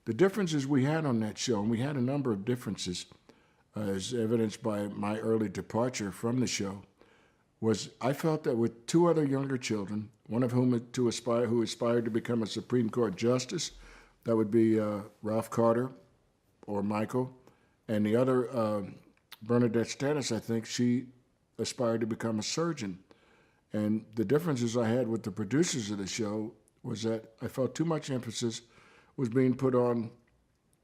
The differences we had on that show, and we had a number of differences, as evidenced by my early departure from the show, was I felt that with two other younger children, one of whom who aspired to become a Supreme Court justice, that would be Ralph Carter or Michael, and the other, Bernadette Stannis, I think, she aspired to become a surgeon. And the differences I had with the producers of the show was that I felt too much emphasis was being put on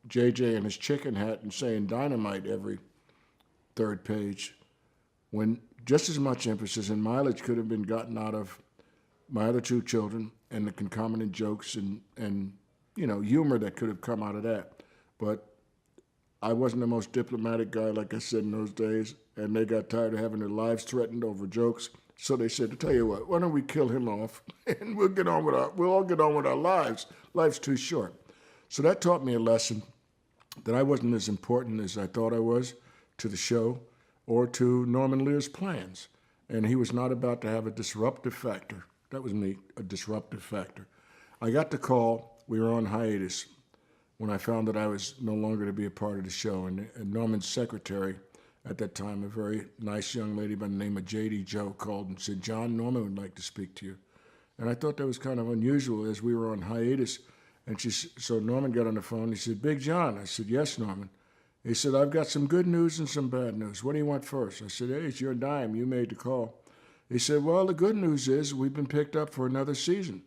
JJ and his chicken hat and saying dynamite every third page, when just as much emphasis and mileage could have been gotten out of my other two children and the concomitant jokes and humor that could have come out of that. But I wasn't the most diplomatic guy, like I said, in those days, and they got tired of having their lives threatened over jokes. So they said, to tell you what, why don't we kill him off and we'll all get on with our lives. Life's too short. So that taught me a lesson that I wasn't as important as I thought I was to the show or to Norman Lear's plans. And he was not about to have a disruptive factor. That was me, a disruptive factor. I got the call, we were on hiatus, when I found that I was no longer to be a part of the show. And Norman's secretary at that time, a very nice young lady by the name of J.D. Joe, called and said, John, Norman would like to speak to you. And I thought that was kind of unusual as we were on hiatus. And so Norman got on the phone. He said, Big John. I said, yes, Norman. He said, I've got some good news and some bad news. What do you want first? I said, hey, it's your dime. You made the call. He said, well, the good news is we've been picked up for another season,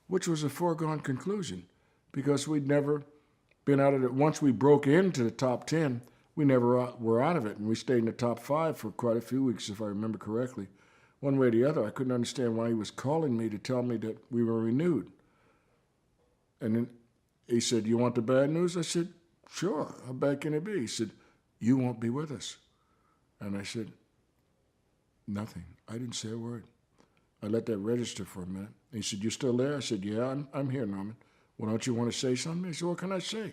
which was a foregone conclusion because we'd never been out of it. Once we broke into the top 10, we never were out of it. And we stayed in the top 5 for quite a few weeks, if I remember correctly. One way or the other, I couldn't understand why he was calling me to tell me that we were renewed. And then he said, you want the bad news? I said, sure, how bad can it be? He said, you won't be with us. And I said, nothing. I didn't say a word. I let that register for a minute. He said, you still there? I said, yeah, I'm here, Norman. Well, don't you want to say something? He said, what can I say?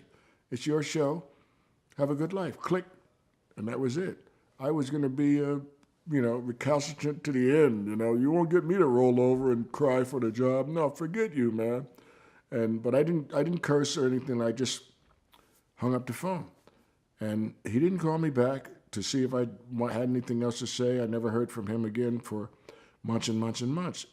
It's your show. Have a good life. Click. And that was it. I was going to be, recalcitrant to the end. You won't get me to roll over and cry for the job. No, forget you, man. But I didn't curse or anything. I just hung up the phone. And he didn't call me back to see if I had anything else to say. I never heard from him again for months and months and months.